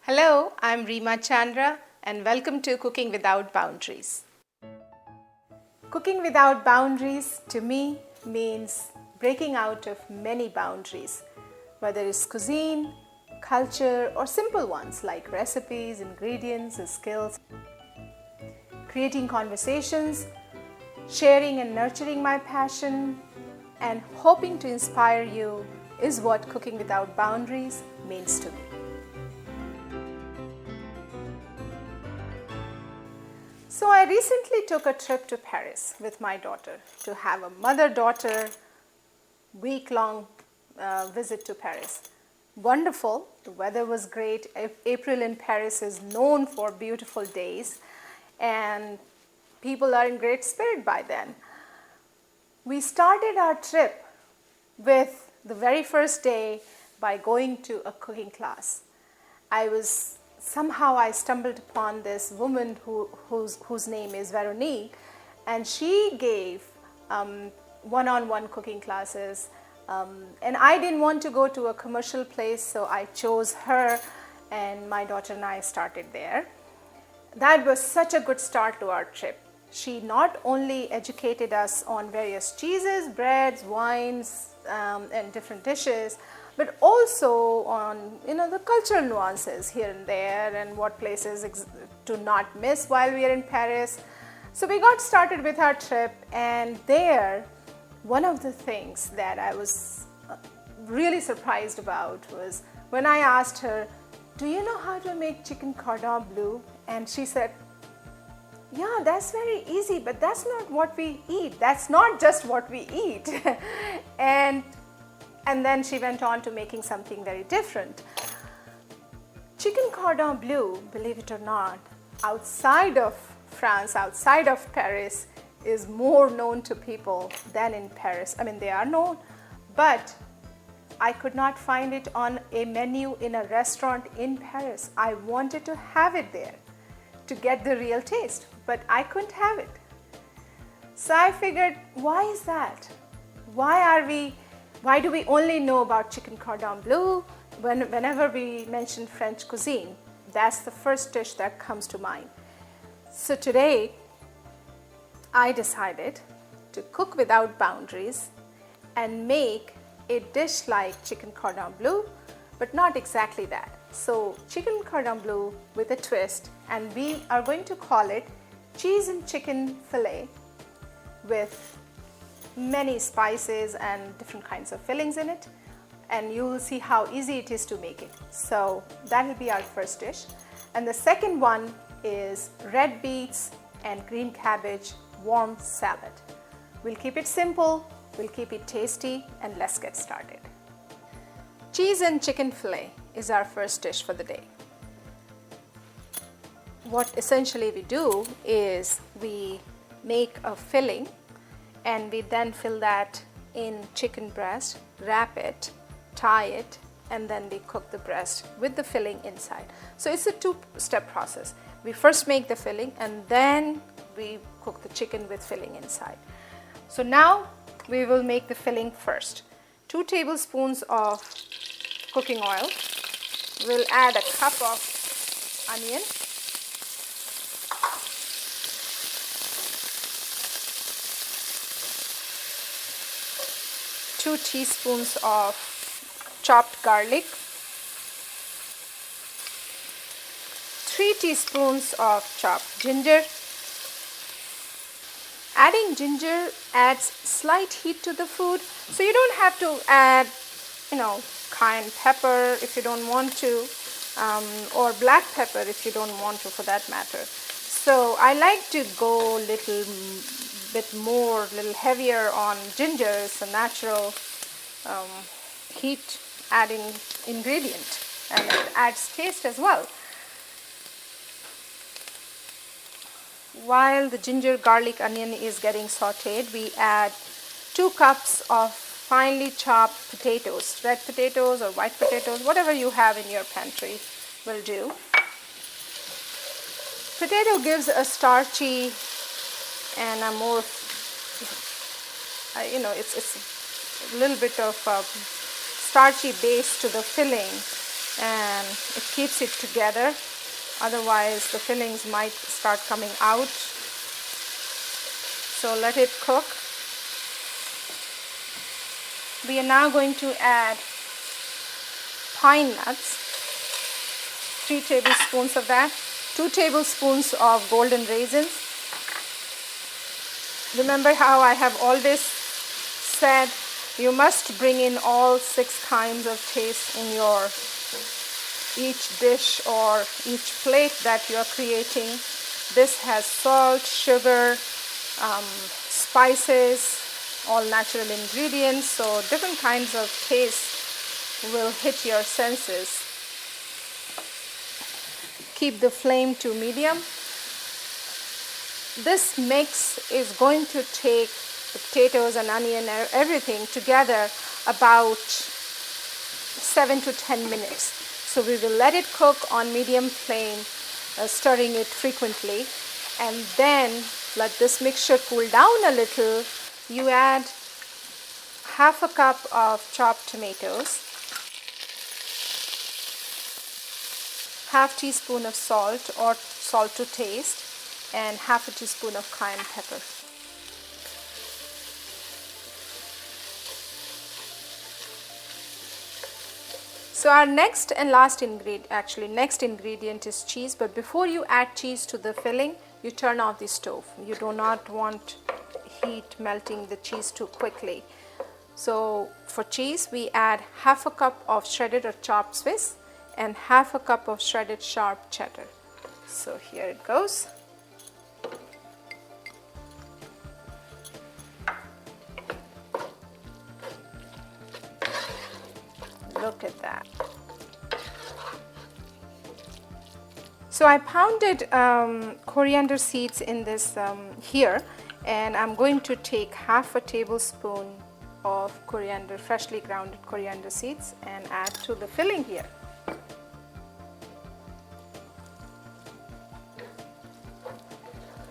Hello, I'm Reema Chandra and welcome to Cooking Without Boundaries. Cooking without boundaries to me means breaking out of many boundaries, whether it's cuisine, culture, or simple ones like recipes, ingredients, and skills. Creating conversations, sharing and nurturing my passion, and hoping to inspire you is what Cooking Without Boundaries means to me. So I recently took a trip to Paris with my daughter to have a mother-daughter week-long visit to Paris. Wonderful. The weather was great. April in Paris is known for beautiful days and people are in great spirit by then. We started our trip with the very first day by going to a cooking class. Somehow I stumbled upon this woman whose name is Veronique, and she gave one-on-one cooking classes. And I didn't want to go to a commercial place, so I chose her, and my daughter and I started there. That was such a good start to our trip. She not only educated us on various cheeses, breads, wines, and different dishes, but also on the cultural nuances here and there and what places to not miss while we are in Paris. So we got started with our trip, and there one of the things that I was really surprised about was when I asked her, "Do you know how to make chicken cordon bleu?" And she said, "Yeah, that's very easy, but that's not what we eat. That's not just what we eat." And then she went on to making something very different. Chicken cordon bleu, believe it or not, outside of France, outside of Paris, is more known to people than in Paris. I mean, they are known, but I could not find it on a menu in a restaurant in Paris. I wanted to have it there to get the real taste, but I couldn't have it. So I figured, why is that? Why do we only know about chicken cordon bleu whenever we mention French cuisine? That's the first dish that comes to mind. So today, I decided to cook without boundaries and make a dish like chicken cordon bleu, but not exactly that. So chicken cordon bleu with a twist, and we are going to call it cheese and chicken fillet with many spices and different kinds of fillings in it, and you will see how easy it is to make it. So that will be our first dish. And the second one is red beets and green cabbage warm salad. We'll keep it simple, we'll keep it tasty, and let's get started. Cheese and chicken fillet is our first dish for the day. What essentially we do is we make a filling, and we then fill that in chicken breast, wrap it, tie it, and then we cook the breast with the filling inside. So it's a two-step process. We first make the filling, and then we cook the chicken with filling inside. So now we will make the filling first. 2 tablespoons of cooking oil. We'll add a cup of onion. 2 teaspoons of chopped garlic, 3 teaspoons of chopped ginger. Adding ginger adds slight heat to the food, so you don't have to add, cayenne pepper if you don't want to, or black pepper if you don't want to, for that matter. So I like to go little heavier on ginger. It's a natural heat adding ingredient, and it adds taste as well. While the ginger, garlic, onion is getting sauteed, we add 2 cups of finely chopped potatoes, red potatoes or white potatoes, whatever you have in your pantry will do. Potato gives a starchy and a more, it's a little bit of starchy base to the filling, and it keeps it together. Otherwise the fillings might start coming out. So let it cook. We are now going to add pine nuts, 3 tablespoons of that, 2 tablespoons of golden raisins. Remember how I have always said you must bring in all 6 kinds of taste in your each dish or each plate that you are creating. This has salt, sugar, spices, all natural ingredients, so different kinds of taste will hit your senses. Keep the flame to medium. This mix is going to take the potatoes and onion and everything together about 7 to 10 minutes. So we will let it cook on medium flame, stirring it frequently, and then let this mixture cool down a little. You add half a cup of chopped tomatoes, half teaspoon of salt or salt to taste, and half a teaspoon of cayenne pepper. So our next and last ingredient is cheese, but before you add cheese to the filling, you turn off the stove. You do not want heat melting the cheese too quickly. So for cheese, we add half a cup of shredded or chopped Swiss and half a cup of shredded sharp cheddar. So here it goes. Look at that. So I pounded coriander seeds in this here, and I'm going to take half a tablespoon of coriander, freshly grounded coriander seeds, and add to the filling here.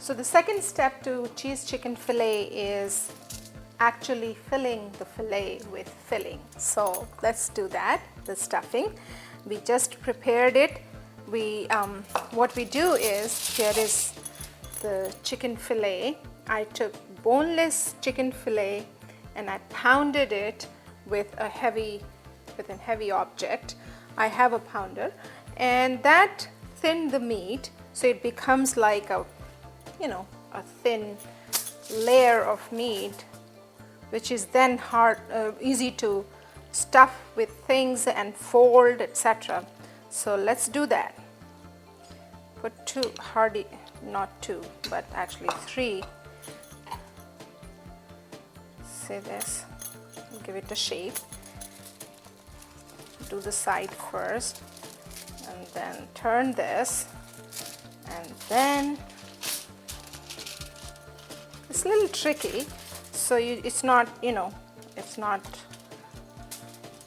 So the second step to cheese chicken fillet is actually filling the fillet with filling. So let's do that. The stuffing, we just prepared it. What we do is, here is the chicken fillet. I took boneless chicken fillet and I pounded it with a heavy object. I have a pounder, and that thinned the meat so it becomes like a thin layer of meat, which is then easy to stuff with things and fold, etc. So let's do that. Put not two, but actually 3. See this? Give it a shape. Do the side first, and then turn this, and then it's a little tricky. So it's not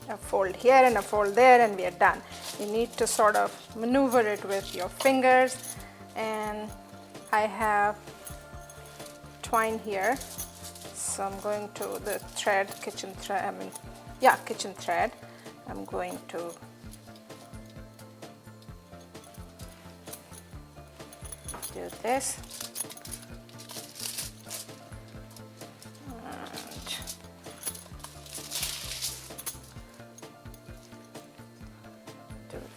a fold here and a fold there and we are done. You need to sort of maneuver it with your fingers, and I have twine here, so I'm going to the kitchen thread. I'm going to do this.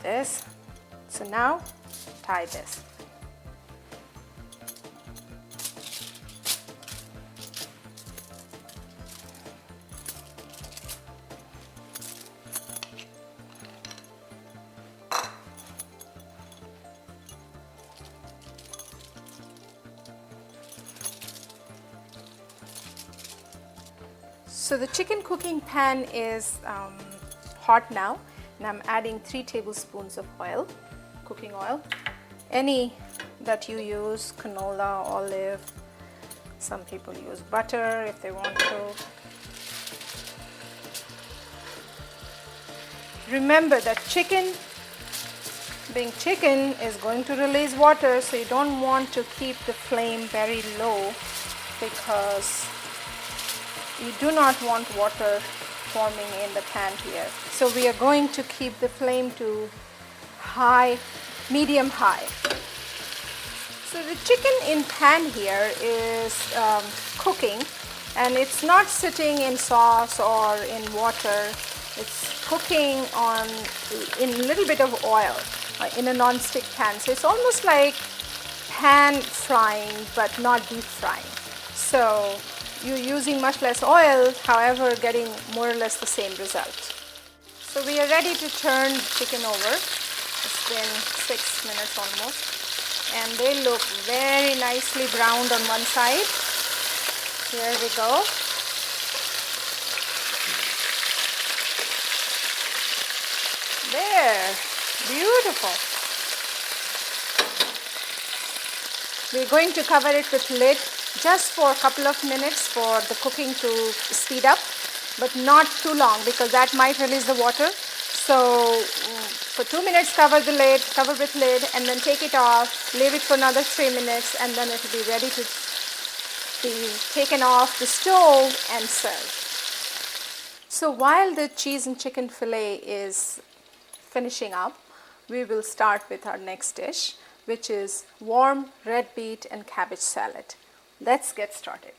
This. So now tie this. So the chicken cooking pan is hot now, and I'm adding 3 tablespoons of oil, cooking oil, any that you use, canola, olive. Some people use butter if they want to. Remember that being chicken is going to release water, so you don't want to keep the flame very low, because you do not want water forming in the pan here. So we are going to keep the flame to high, medium high. So the chicken in pan here is cooking, and it's not sitting in sauce or in water. It's cooking in a little bit of oil in a non-stick pan. So it's almost like pan frying but not deep frying. So you're using much less oil, however getting more or less the same result. So we are ready to turn chicken over. It's been 6 minutes almost, and they look very nicely browned on one side. Here we go. There, beautiful. We're going to cover it with lid just for a couple of minutes for the cooking to speed up, but not too long because that might release the water. So for 2 minutes cover the lid, cover with lid, and then take it off, leave it for another 3 minutes, and then it will be ready to be taken off the stove and served. So while the cheese and chicken fillet is finishing up, we will start with our next dish, which is warm red beet and cabbage salad. Let's get started.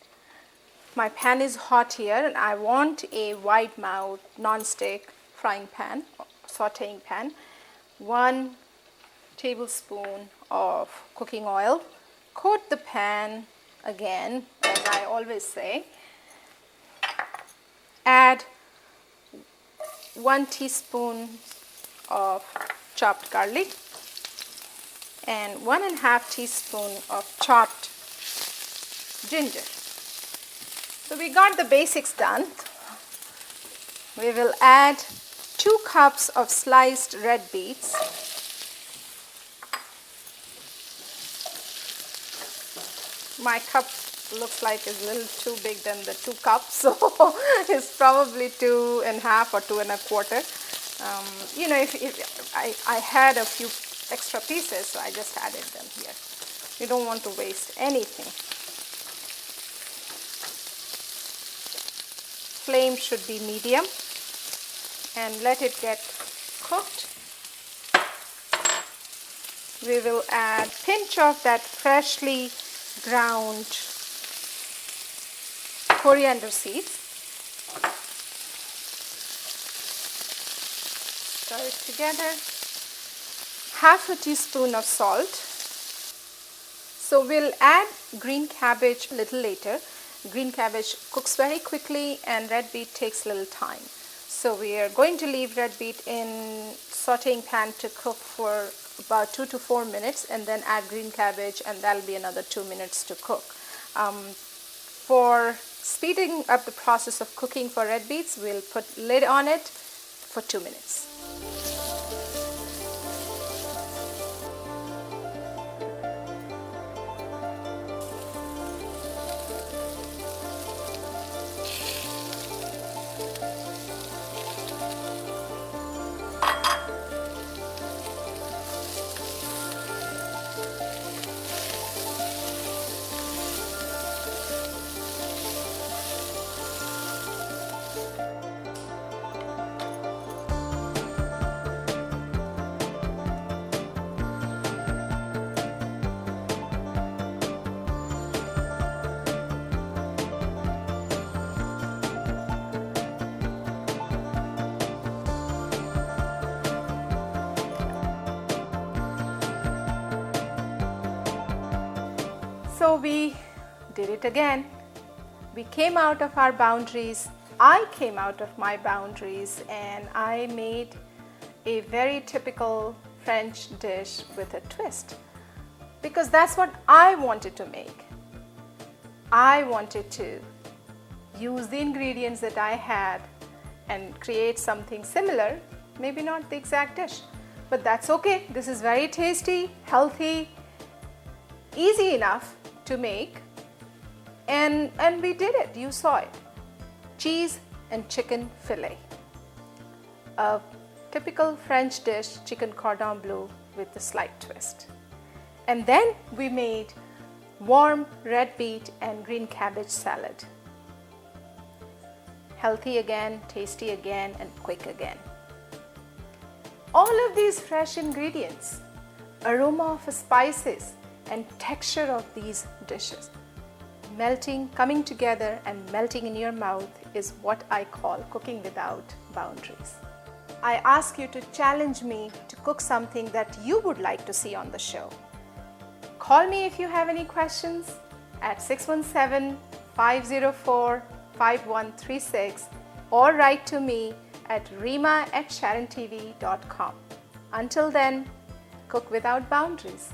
My pan is hot here, and I want a wide mouth non-stick frying pan, sauteing pan. 1 tablespoon of cooking oil. Coat the pan again, as I always say. Add 1 teaspoon of chopped garlic and 1.5 teaspoon of chopped ginger. So we got the basics done. We will add 2 cups of sliced red beets. My cup looks like it's a little too big than the 2 cups, so it's probably 2.5 or 2.25. You know, if I had a few extra pieces, so I just added them here. You don't want to waste anything. Flame should be medium, and let it get cooked. We will add a pinch of that freshly ground coriander seeds. Stir it together. 1/2 teaspoon of salt. So we'll add green cabbage a little later. Green cabbage cooks very quickly and red beet takes a little time. So we are going to leave red beet in sauteing pan to cook for about 2 to 4 minutes, and then add green cabbage, and that'll be another 2 minutes to cook. For speeding up the process of cooking for red beets, we'll put lid on it for 2 minutes. So we did it again. We came out of our boundaries. I came out of my boundaries, and I made a very typical French dish with a twist, because that's what I wanted to make. I wanted to use the ingredients that I had and create something similar, maybe not the exact dish, but that's okay. This is very tasty, healthy, easy enough to make, and we did it. You saw it. Cheese and chicken fillet, a typical French dish, chicken cordon bleu with a slight twist. And then we made warm red beet and green cabbage salad. Healthy again, tasty again, and quick again. All of these fresh ingredients, aroma of spices, and texture of these dishes melting, coming together and melting in your mouth is what I call cooking without boundaries. I ask you to challenge me to cook something that you would like to see on the show. Call me if you have any questions at 617-504-5136 or write to me at reema@sharontv.com. Until then, cook without boundaries.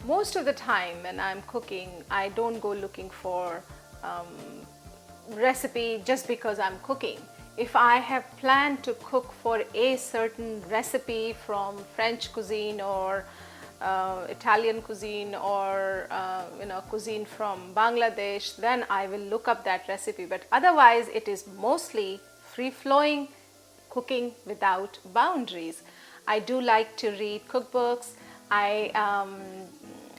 Most of the time when I'm cooking, I don't go looking for recipe just because I'm cooking. If I have planned to cook for a certain recipe from French cuisine or Italian cuisine or cuisine from Bangladesh, then I will look up that recipe. But otherwise, it is mostly free-flowing cooking without boundaries. I do like to read cookbooks.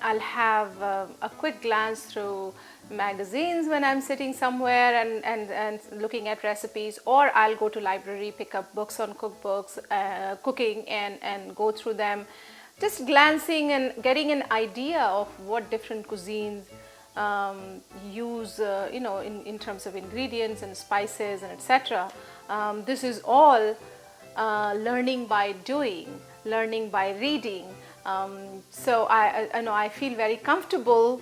I'll have a quick glance through magazines when I'm sitting somewhere and looking at recipes, or I'll go to library, pick up books on cookbooks, cooking and go through them, just glancing and getting an idea of what different cuisines use, in terms of ingredients and spices and etc. This is all learning by doing, learning by reading. So I feel very comfortable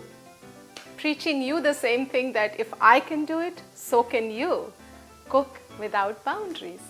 preaching you the same thing, that if I can do it, so can you. Cook without boundaries.